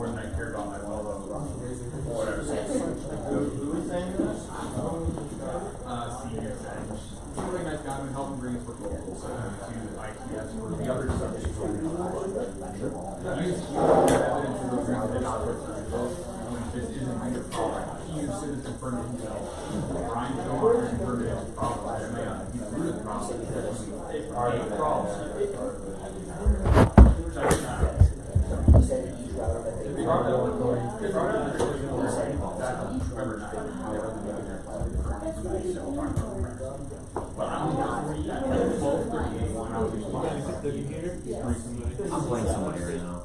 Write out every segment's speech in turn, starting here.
more than I care about my fellow or whatever. Who was saying this? Senior said. He's a really nice guy. I've been helping bring his football to ITS or the other subjects. He's evidence of those reasons that not work for results. This isn't your problem. He used it to confirm it himself. Brian Kilmartin confirmed it as a problem. He's the root of the problem. It's a problem. I'm playing somebody right now.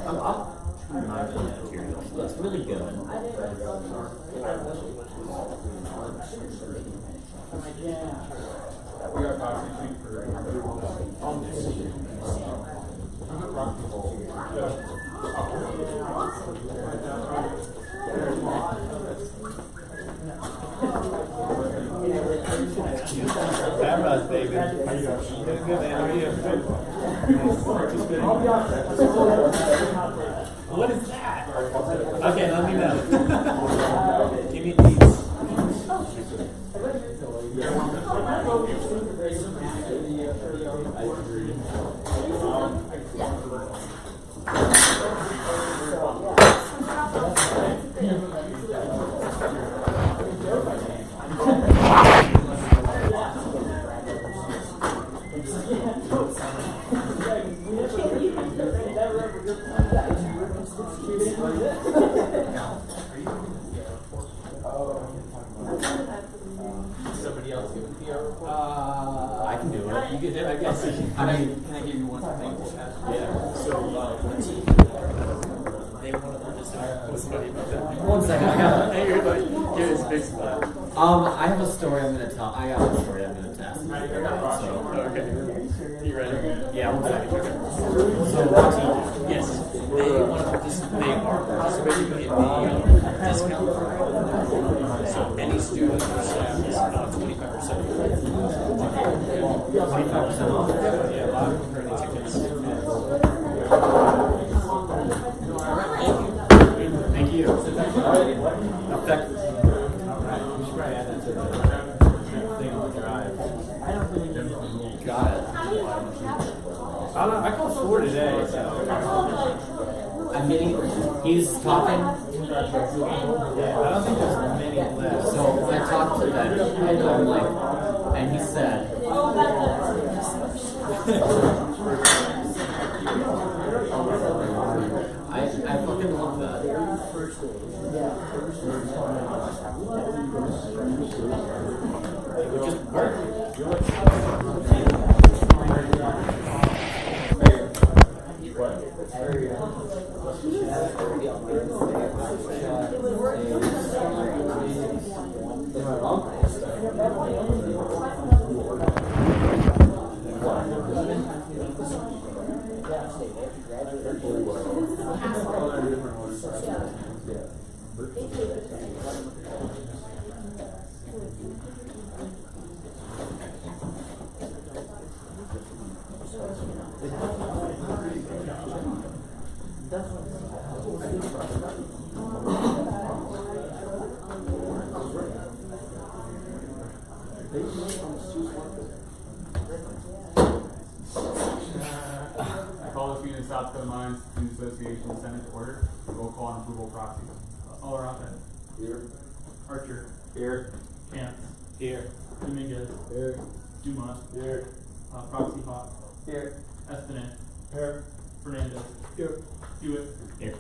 I'm up. It's really good. We got toxic sheet for rock the bowl. Cameras, baby. How you doing? Good, man. How are you? What is that? Okay, let me know. Give me these. Somebody else give a PR report? I can do it. You can do it, I guess. Can I give you one thing? Yeah. So, they want to just what's funny about that? 1 second, I got it. Hey, you're like, get his big spot. I have a story I'm gonna tell. I got a story I'm gonna test. So, Okay. You ready? yeah, 1 second. So, Yes. They want to they are participating in the discount program. So any student or staff is 25%. 25% off. Yeah, a lot of earning tickets. Thank you. Effect. We should probably add that to the thing on the drive. Got it. I called 4 today, so. I'm meeting. He's talking. Yeah, I don't think there's many left. So I talked to Ben, and I'm like, and he said, I fucking love that. It would just work. South Dakota Mines Student Association Senate to order. Roll call on approval proxies. All around that. Here. Archer. Here. Cantz. Here. Dominguez. Here. Dumont. Here. Proxy Hawk. Here. Espinel. Here. Fernandez. Here. Hewitt. Here.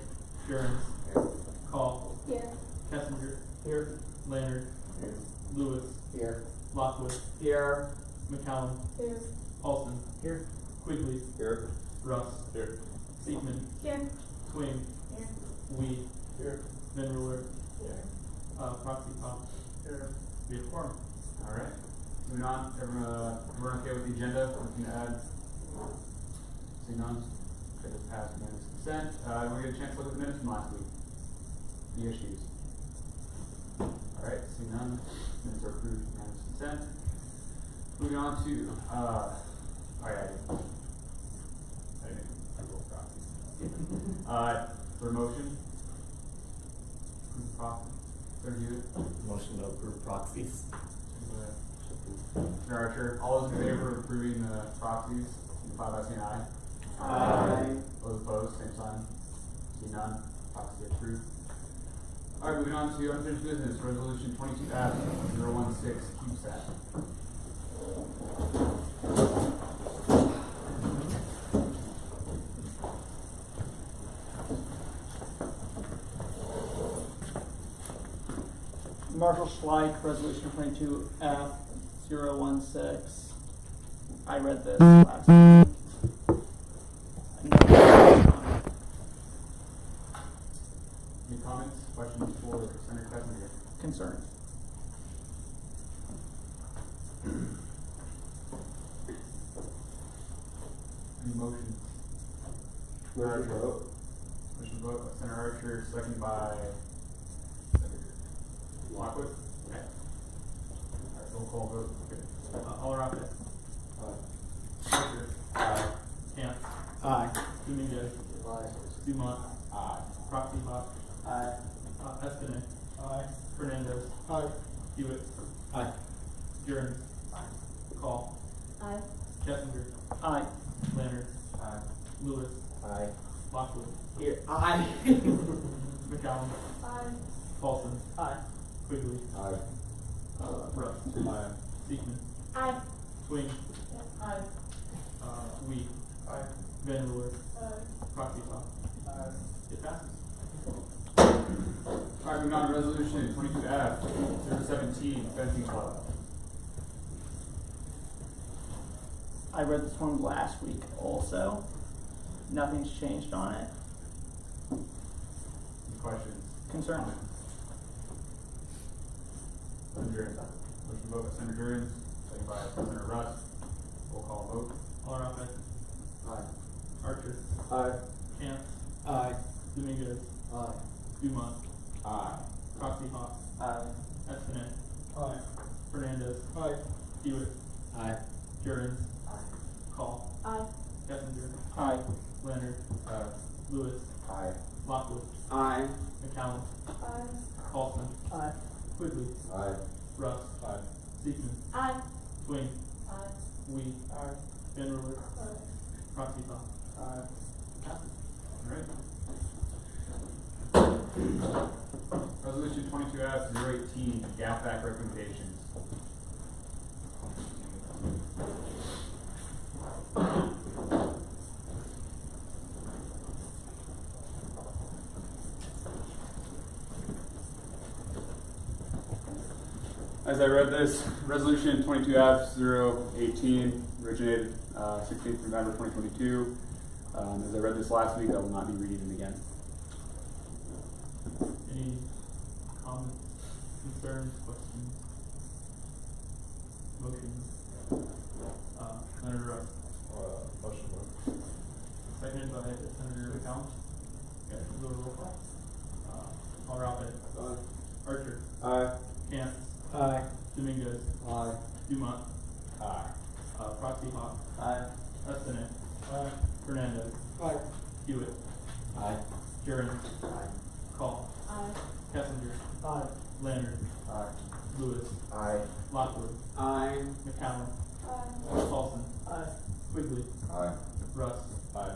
Jones. Here. Call. Here. Kessinger. Here. Leonard. Here. Lewis. Here. Lockwood. Here. McCallum. Here. Paulson. Here. Quigley. Here. Russ. Here. Seekman. Here. Twing. Here. Weed. Here. Van Ruler. Here. Proxy Pop. Here. Be a quorum. All right. Moving on. Everyone okay with the agenda? Anything to add? See none? Okay, this passed unanimous consent. We're get a chance to look at the minutes from last week. The issues. All right. See none. Minutes are approved. Unanimous consent. Moving on to all right. For motion? Approve proxy. Third unit. Motion to approve proxies. Mr. Archer, all those in favor of approving the proxies, signify by saying aye. Aye. Those opposed, same sign. See none, proxy approved. Alright, moving on to unfinished business, resolution 22F016, CubeSat. Marshall Schleich, Resolution 22F016. I read this last week. Any comments, questions for Senator Kessinger? Concerns. Any motions? Motion to vote. Motion to vote by Senator Archer, second by Senator Lockwood. Okay. Alright, roll call vote. Okay. Alarape. Archer. Aye. Camp. Aye. Dominguez. Aye. Dumont. Aye. Proxy Hawk. Aye. Espinay. Aye. Fernandez. Aye. Hewitt. Aye. Jern. Call. Aye. Kessinger. Aye. Leonard. Aye. Lewis. Aye. Lockwood. Here. Aye. McCallum. Aye. Paulson. Aye. Quigley. Aye. Russ. Aye. Seekman. Aye. Swing. Aye. Wee. Aye. Van Ruler. Aye. Proxy Hawk. Aye. It passes. Alright, moving on to resolution 22F017, fencing club. I read this one last week also. Nothing's changed on it. Any questions? Concerns. Senator Jurgens. Motion to vote by Senator Jurgens, second by Senator Russ. Roll call vote. Alarape. Aye. Archer. Aye. Camp. Aye. Dominguez. Aye. Dumont. Aye. Proxy Hawk. Aye. Espinay. Aye. Fernandez. Aye. Hewitt. Aye. Jurgens. Call. Aye. Kessinger. Aye. Leonard. Aye. Lewis. Aye. Lockwood. Aye. McCallum. Aye. Paulson. Aye. Quigley. Aye. Russ. Aye. Seekman. Aye. Swing. Aye. Wee. Aye. Van Ruler. Aye. Proxy Hawk. Aye. Alright. Resolution 22F018, GAFAC recommendations. As I read this, resolution 22F018 originated 16th November 2022. As I read this last week, I will not be reading it again. Any comments, concerns, questions? Motions? Senator Russ. Motion to vote. Seconded by Senator McCallum. Okay, we'll go to roll call. Alarape. Aye. Archer. Aye. Camp. Aye. Dominguez. Aye. Dumont. Aye. Proxy Hawk. Aye. Espinay. Aye. Fernandez. Aye. Hewitt. Aye. Jurgens. Aye. Call. Aye. Kessinger. Aye. Leonard. Aye. Lewis. Aye. Lockwood. Aye. McCallum. Aye. Paulson. Aye. Quigley. Aye. Russ. Aye.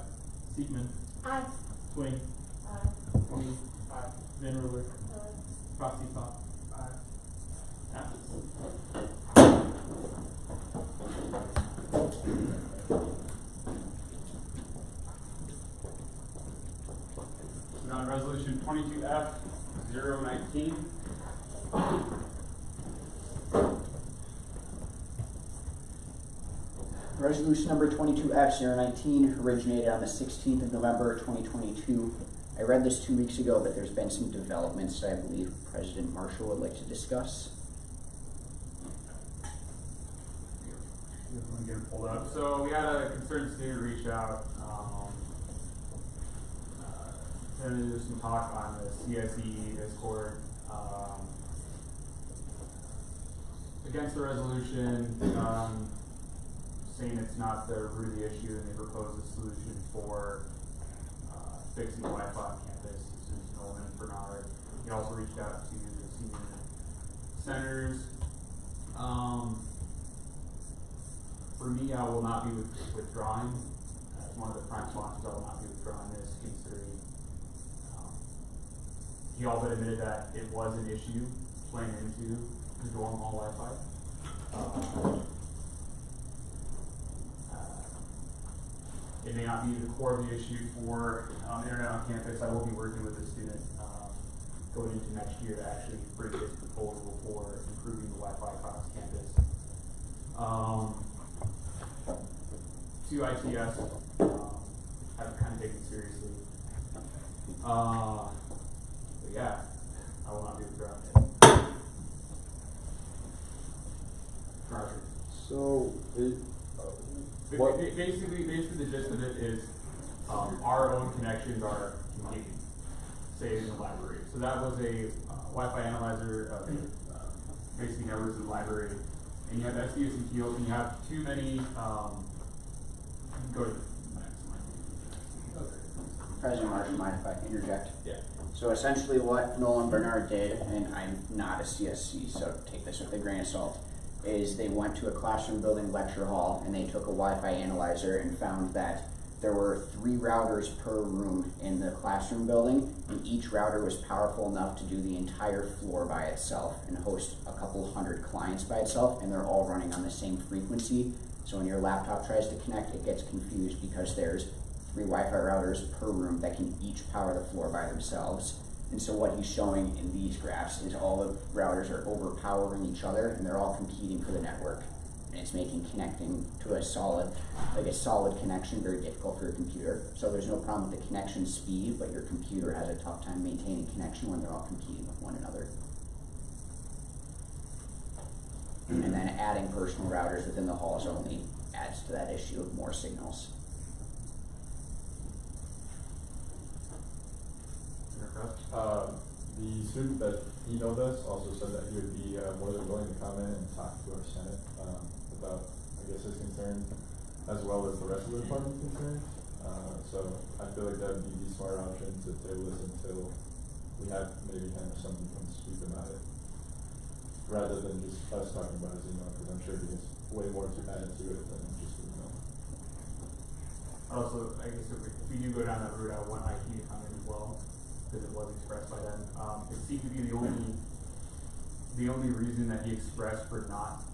Seekman. Aye. Swing. Aye. Wee. Van Ruler. Aye. Proxy Hawk. Aye. Passes. Now on resolution 22F019. Resolution number 22F019 originated on the 16th of November 2022. I read this 2 weeks ago, but there's been some developments that I believe President Marshall would like to discuss. Let me get it pulled up. So we had a concerned student reach out. There's some talk on the CSE Discord against the resolution, saying it's not the root of the issue, and they propose a solution for fixing the Wi-Fi on campus, Susan Nolan and Bernard. He also reached out to the senior senators. For me, I will not be withdrawing. As one of the prime sponsors, I will not be withdrawing this, considering he all but admitted that it was an issue playing into the dorm hall Wi-Fi. It may not be the core of the issue for internet on campus. I will be working with a student going into next year to actually bring his proposal for improving the Wi-Fi across campus. To ITS, I've kind of taken it seriously. But yeah, I will not be withdrawing it. Roger. So, Basically, the gist of it is our own connections are continued, say in the library. So that was a Wi-Fi analyzer, basically networks in the library, and you have SDS and TOs, and you have too many. Go to the next one. President Marshall, mind if I interject? Yeah. So essentially what Nolan Bernard did, and I'm not a CSC, so take this with a grain of salt, is they went to a classroom building lecture hall and they took a Wi-Fi analyzer and found that there were 3 routers per room in the classroom building, and each router was powerful enough to do the entire floor by itself and host a couple hundred clients by itself, and they're all running on the same frequency. So when your laptop tries to connect, it gets confused because there's 3 Wi-Fi routers per room that can each power the floor by themselves. And so what he's showing in these graphs is all the routers are overpowering each other and they're all competing for the network. And it's making connecting to a solid connection very difficult for your computer. So there's no problem with the connection speed, but your computer has a tough time maintaining connection when they're all competing with one another. And then adding personal routers within the halls only adds to that issue of more signals. the student that emailed us also said that he would be more than willing to come in and talk to our Senate about, I guess, his concerns, as well as the rest of the department's concerns. So I feel like that would be the smart option to table this until we have maybe kind of something to speak about it, rather than just us talking about his email, because I'm sure he has way more to add to it than just an email. Also, I guess if we do go down that route, I want IT to come in as well, because it was expressed by them. It seemed to be the only reason that he expressed for not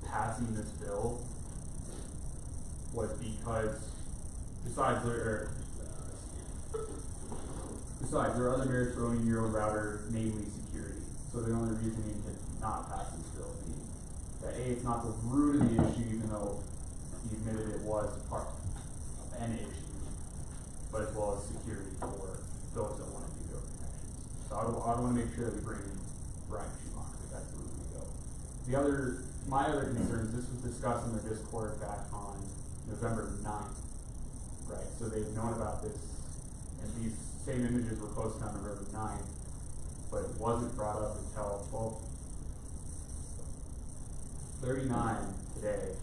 passing this bill was because besides there are other merits for owning your own router, namely security. So the only reason he could not pass this bill being that A, it's not the root of the issue, even though he admitted it was part of an issue, but as well as security for those that want to do those connections. So I want to make sure that we bring in Brian Schumacher, because that's the route we go. My other concerns, this was discussed in the Discord back on November 9th, right? So they've known about this, and these same images were posted on November 9th, but it wasn't brought up until 12:39 today.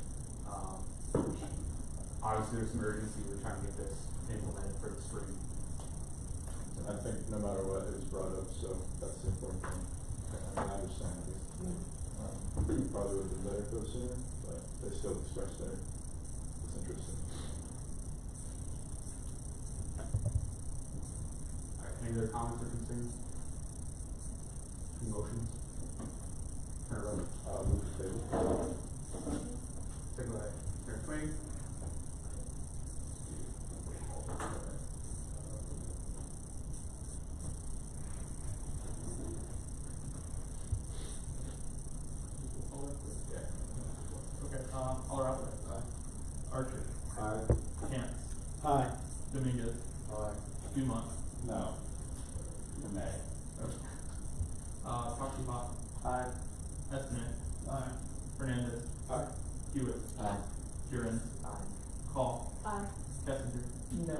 Obviously there's some urgency, we're trying to get this implemented for the spring. I think no matter what, it was brought up, so that's the important thing. I understand at least. Probably would have been better if it was sooner, but they still expressed their disinterest in it. Alright, any other comments or concerns? Emotions? Turn it over. Move the table. Second by Chair Swing. Okay, all around. Archer. Aye. Cantz. Aye. Dominguez. Aye. Dumont. No. Nay. Foxy Hawk. Aye. Estiman. Aye. Fernandez. Aye. Hewitt. Aye. Duran. Aye. Call. Aye. Kessinger. No.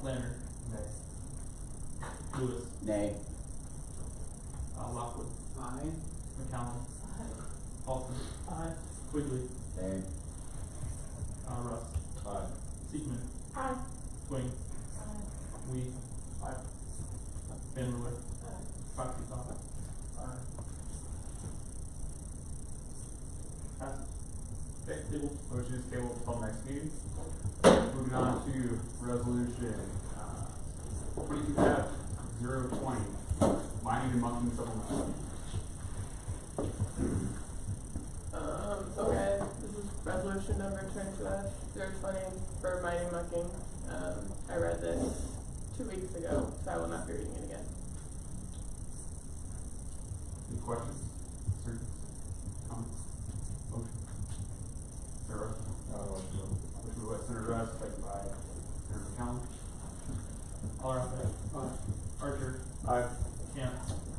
Leonard. Nay. Lewis. Nay. Lockwood. Aye. McCallum. Aye. Paulson. Aye. Quigley. Nay. Russ. Aye. Siegman. Aye. Swing. this table until next meeting. Moving on to resolution 22-020, mining and mucking supplemental. Okay, this is resolution number 22-020 for mining mucking. I read this 2 weeks ago, so I will not be reading it again. Any questions? Concerns? Comments? Motion? Senator Rush? Motion by Senator Rush, second by Senator McCallum. All right. Archer. Aye. Camp.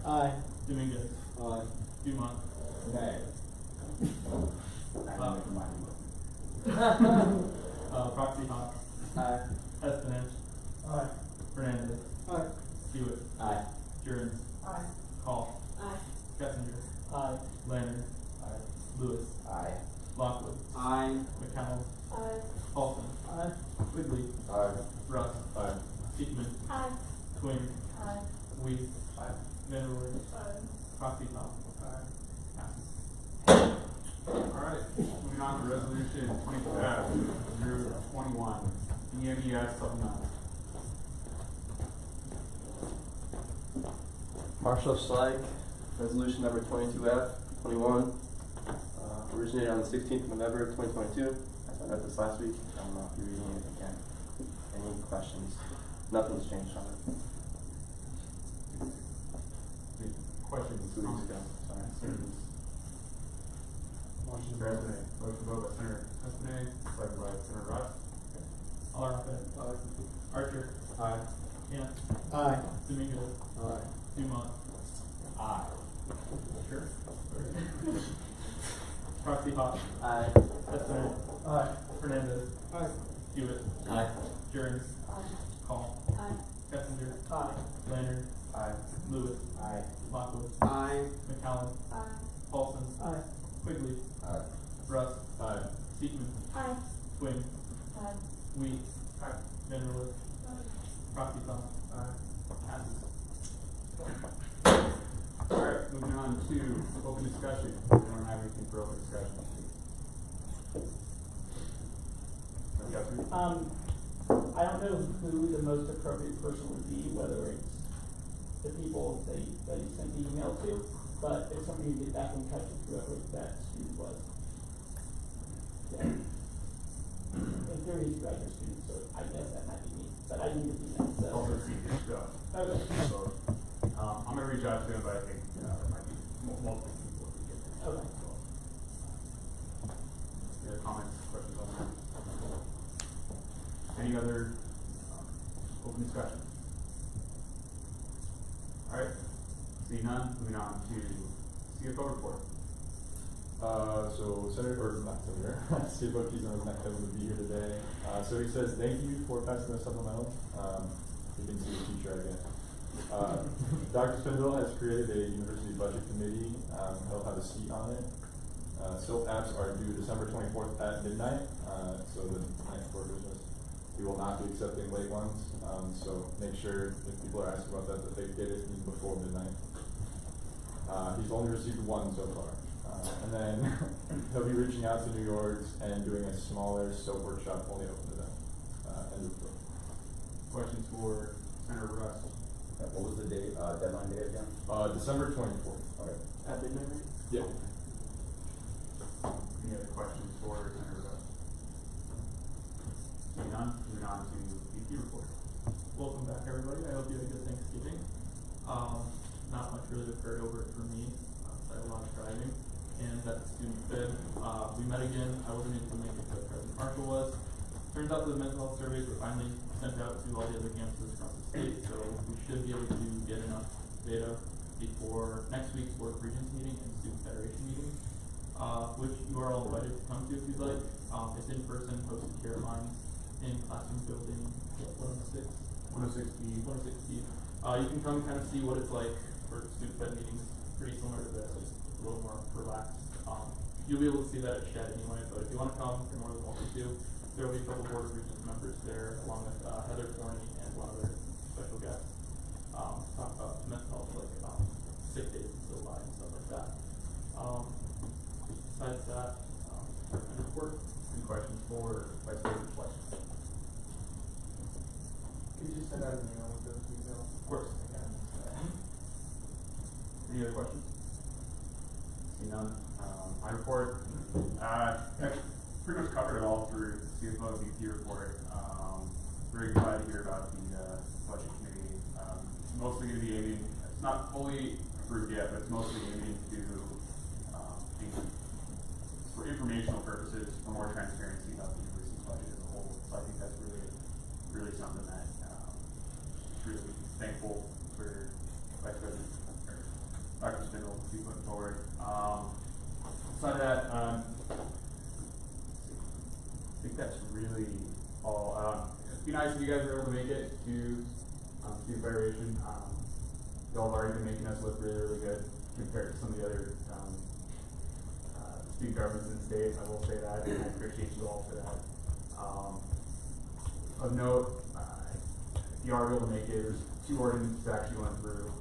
Aye. Dominguez. Aye. Dumont. Nay. Proxy Hawk. Aye. Espinich. Aye. Fernandez. Aye. Hewitt. Aye. Jurgens. Aye. Call. Aye. Kessinger. Aye. Leonard. Lewis. Aye. Lockwood. Aye. McCallum. Aye. Paulson. Aye. Quigley. Aye. Russ. Aye. Seekman. Aye. Twing. Aye. Weiss. Aye. Vanderwood. Aye. Proxy Hawk. Passes. Alright, moving on to resolution 22-021, EMES supplemental. Marshall Schleich, resolution number 22F21, originated on the 16th of November 2022. I read this last week. I will not be reading it again. Any questions? Nothing's changed on it. Questions? 2 weeks ago. Sorry. Motion by Senator Espinay, second by Senator Rush. All right. Archer. Aye. Camp. Aye. Dominguez. Aye. Dumont. Aye. Sure. Proxy Hawk. Aye. Espinich. Aye. Fernandez. Aye. Hewitt. Aye. Jurgens. Aye. Call. Aye. Kessinger. Aye. Leonard. Aye. Lewis. Aye. Lockwood. Aye. McCallum. Aye. Paulson. Aye. Quigley. Aye. Russ. Aye. Seekman. Aye. Twing. Aye. Weiss. Vanderwood. Proxy Hawk. Passes. Alright, moving on to open discussion. Anyone have anything for open discussion? I don't know who the most appropriate person would be, whether it's the people that you sent the email to, but if somebody would get back in touch with whoever that student was. Yeah. In theory, he's a graduate student, so I guess that might be me, but I didn't get the email, so. Also senior stuff. Okay. So, I'm gonna reach out to him, but I think, there might be multiple people who get there. Okay. Any other comments, questions on that? Any other, open discussion? Alright, seeing none, moving on to CFO report. So Senator, or not Senator, CFO Keystone was not able to be here today. So he says, thank you for passing the supplemental. You can see the teacher, I guess. Dr. Spindle has created a university budget committee. He'll have a seat on it. SILT apps are due December 24th at midnight, so the night before Christmas. We will not be accepting late ones, so make sure if people are asking about that they get it even before midnight. He's only received one so far. And then he'll be reaching out to New York and doing a smaller SILT workshop only open to them. End of report. Questions for Senator Russ? What was the date, deadline date again? December 24th. Okay. At midnight? Yeah. Any other questions for Senator Russ? Seeing none, moving on to VP report. Welcome back, everybody. I hope you had a good Thanksgiving. Not much really to carry over for me. I had a lot of driving, and that's student fed. We met again. I wasn't able to make it, but President Marshall was. Turns out the mental health surveys were finally sent out to all the other campuses across the state, so we should be able to get enough data before next week's Board of Regents meeting and Student Federation meeting, which you are all invited to come to if you'd like. It's in person, hosted here at Mines, in classroom building 106. 106B. 106B. You can come and kind of see what it's like for student fed meetings, pretty similar to this, just a little more relaxed. You'll be able to see that at Shed anyway, but if you want to come, you're more than welcome to. There will be a couple Board of Regents members there, along with Heather Forney and one other special guest. Talk about mental health, like sick days and still live and stuff like that. Besides that, and report. Any Any questions for Vice President Schleicher? Could you send out an email with those details? Of course. Any other questions? See none. My report, I pretty much covered it all through CFO VP report. Very glad to hear about the budget committee. Mostly going to be aiming, it's not fully approved yet, but it's mostly aiming to, for informational purposes, for more transparency about the university's budget as a whole. So I think that's really something that really thankful for Vice President or Dr. Spindle to be putting forward. Aside of that, I think that's really all. It'd be nice if you guys were able to make it to Student Federation. Y'all have already been making us look really good compared to some of the other student governments in the state. I will say that, and I appreciate you all for that. Of note, if you are able to make it, there's 2 ordinances that actually went through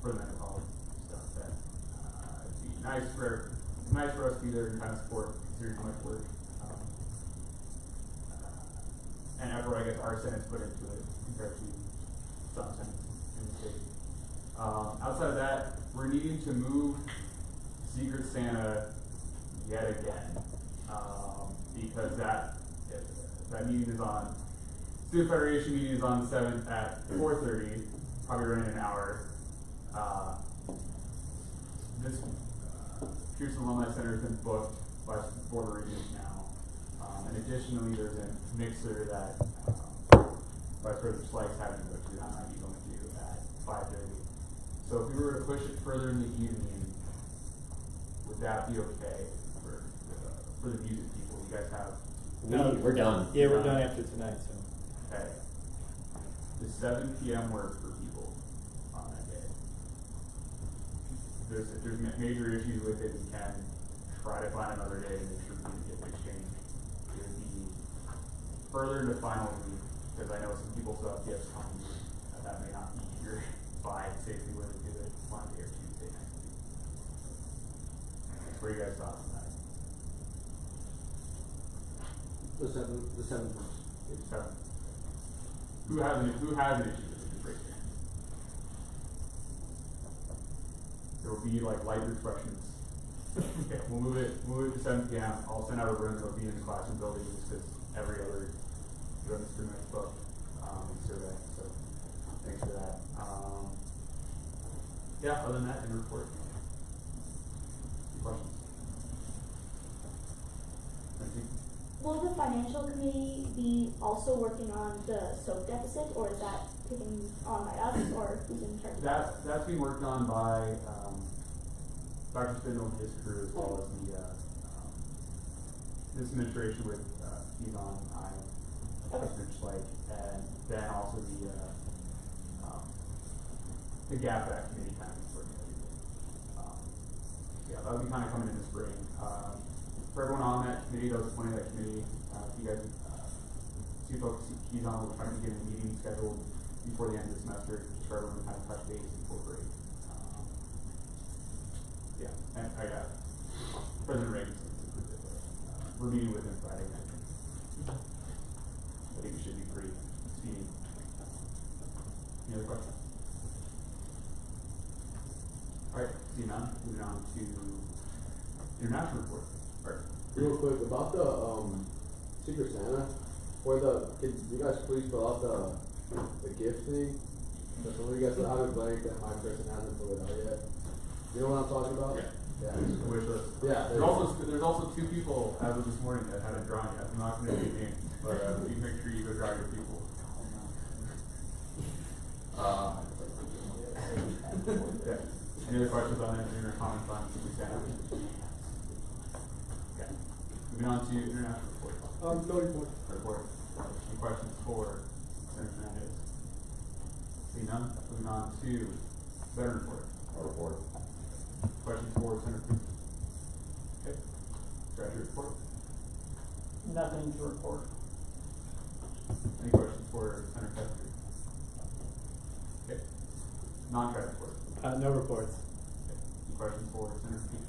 for the mental health stuff. That it'd be nice for us to be there and kind of support, considering how much work and effort I guess our Senate's put into it compared to some Senates in the state. Outside of that, we're needing to move Secret Santa yet again because that meeting is on. Student Federation meeting is on the 7th at 4:30, probably running an hour. This Pearson Alumni Center has been booked by Board of Regents now. And additionally, there's a mixer that Vice President Schleicher having to go to, that might be going to at 5:30. So if we were to push it further in the evening, would that be okay for the music people? You guys have? We're done. Yeah, we're done after tonight, so. Okay. Does 7 p.m. work for people on that day? If there's major issues with it, we can try to find another day to make sure we get the exchange. It would be further into final week, because I know some people still have gifts coming, that may not be here by safely when we do it Monday or Tuesday next week. What are you guys thoughts on that? The seventh one. It's 7. Who has an issue with it? Just raise your hand. There will be like light refreshments. Okay, we'll move it to 7 p.m. I'll send out a room that'll be in the classroom building just because every other room is pretty much booked survey. So thanks for that. Yeah, other than that, in the report. Any questions? Will the financial committee be also working on the soap deficit, or is that taken on by us, or who's in charge of that? That's being worked on by Dr. Spindle and his crew, as well as this administration with Yvonne, President Schleich, and then also the GAP Act committee kind of working everything. Yeah, that'll be kind of coming in the spring. For everyone on that committee, that was appointed that committee, if you guys see folks keys on, we'll try to get a meeting scheduled before the end of the semester, just for everyone to kind of touch base before break. Yeah, and I got President Reagan approved it, but we're meeting with him Friday night. I think it should be pretty speedy. Any other questions? Alright, see none, moving on to international report. Real quick about the Secret Santa, could you guys please fill out the gift thing? So some of you guys have it blank that my person hasn't filled it out yet. You know what I'm talking about? Yeah. The wish list. Yeah. There's also 2 people as of this morning that haven't drawn yet. I'm not going to name names, but you make sure you go draw your people. Yeah. Any other questions on it? Any comments on Secret Santa? Okay. Moving on to international report. No report. Report. Any questions for Senator Fernandez? Seeing none, moving on to veteran report. Report. Questions for Senator Cruz? Okay. Graduate report. Nothing to report. Any questions for Senator Kester? Okay. Non-grad report. No reports. Okay. Any questions for Senator Pete?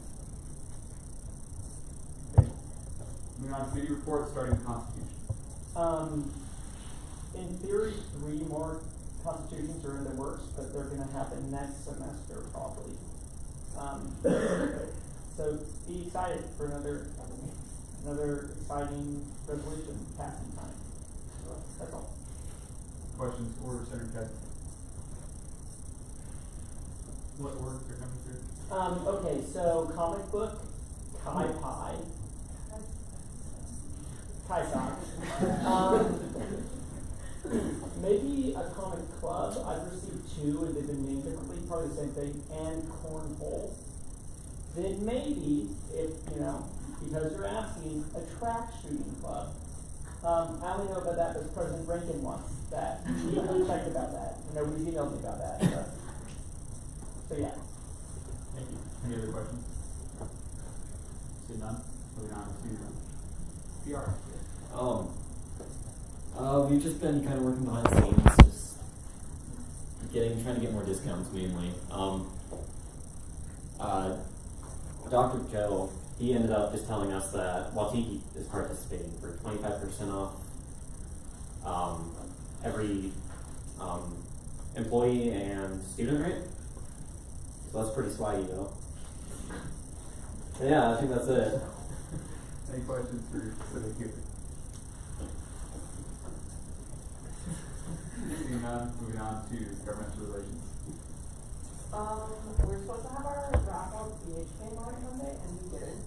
Okay. Moving on to committee reports, starting with Constitution. In theory, 3 more constitutions are in the works, but they're gonna happen next semester probably. So be excited for another exciting resolution passing time. So that's all. Questions for Senator Ted? What orders are coming through? Okay, so comic book, Kai Pi, maybe a comic club. I've received 2 and they've been named differently, probably the same thing, and cornhole. Then maybe, if because you're asking, a track shooting club. I only know about that because President Rankin wants that. He checked about that. Nobody's emailed me about that. So yeah. Thank you. Any other questions? See none. Moving on to PR. We've just been kind of working behind the scenes, just trying to get more discounts mainly. Dr. Joe, he ended up just telling us that Wautiki is participating for 25% off every employee and student rate. So that's pretty swaggy though. Yeah, I think that's it. Any questions for Civic Youth? Seeing none, moving on to governmental relations. We're supposed to have our wrap up BHK on Monday, and we didn't.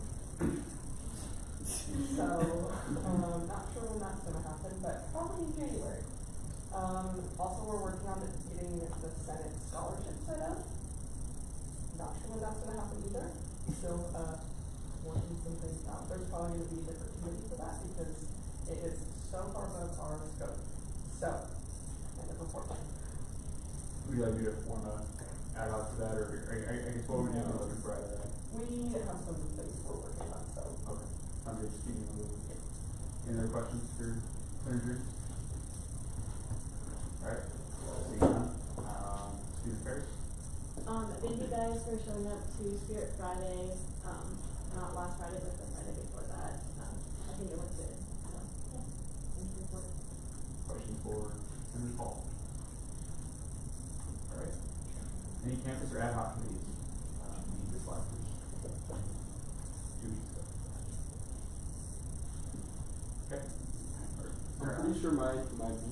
So, not sure when that's going to happen, but probably in January. Also, we're working on getting the Senate scholarship set up. Not sure when that's going to happen either. Still working some things out. There's probably going to be a different committee for that because it is so far above our scope. So, end of report. Would you like me to form a ad hoc to that, or I guess what would you be looking for out of that? We have some things we're working on, so. Okay. Sounds good. Speaking of it. Any other questions for Senator? Alright. Seeing none. Student affairs. Thank you guys for showing up to Spirit Friday. Not last Friday, but the Friday before that. I think it went good. So, yeah. Thank you for it. Questions for Senator Paul? Alright. Any campus or ad hoc committees? Meeting this last week. 2 weeks ago. Okay. I'm pretty sure my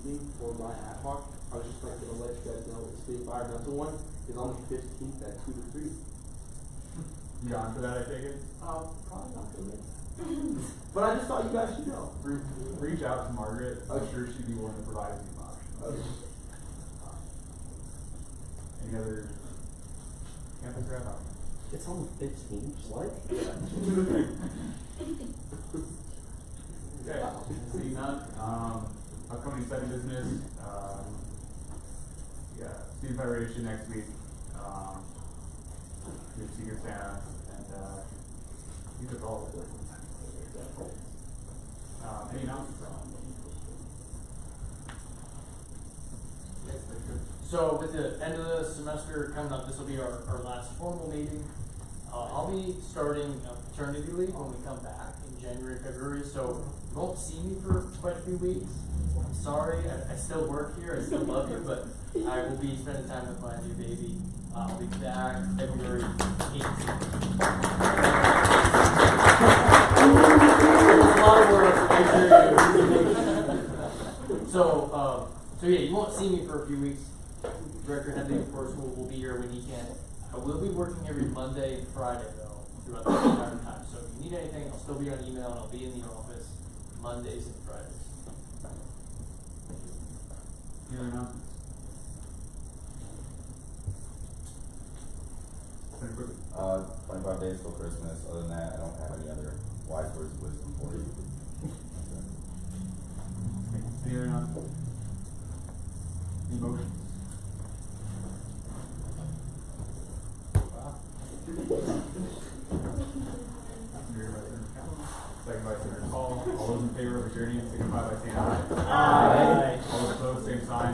meeting for my ad hoc, I was just going to let you guys know the state environmental one is on the 15th at 2 to 3. You on for that, I take it? Probably not going to make that. But I just thought you guys should know. Reach out to Margaret. I'm sure she'd be willing to provide a few options. Okay. Any other campus or ad hoc? It's on the 15th. What? Okay. Seeing none. Upcoming exciting business. Yeah, Student Federation next week. We have Secret Santa, and these are all. Any announcements? So with the end of the semester coming up, this will be our last formal meeting. I'll be starting paternity leave when we come back in January, February, so you won't see me for quite a few weeks. I'm sorry, I still work here, I still love you, but I will be spending time with my new baby. I'll be back February 18th. A lot of work, So yeah, you won't see me for a few weeks. Director Henry, of course, will be here when he can. I will be working every Monday and Friday, though, throughout the entire time. So if you need anything, I'll still be on email, and I'll be in the office Mondays and Fridays. Any other announcements? Very quickly. 25 days till Christmas. Other than that, I don't have any other wise words of wisdom for you. Any other announcements? Any motions? Second by Senator Paul. All those in favor of adjourning, signify by saying aye. Aye. All those opposed, same sign.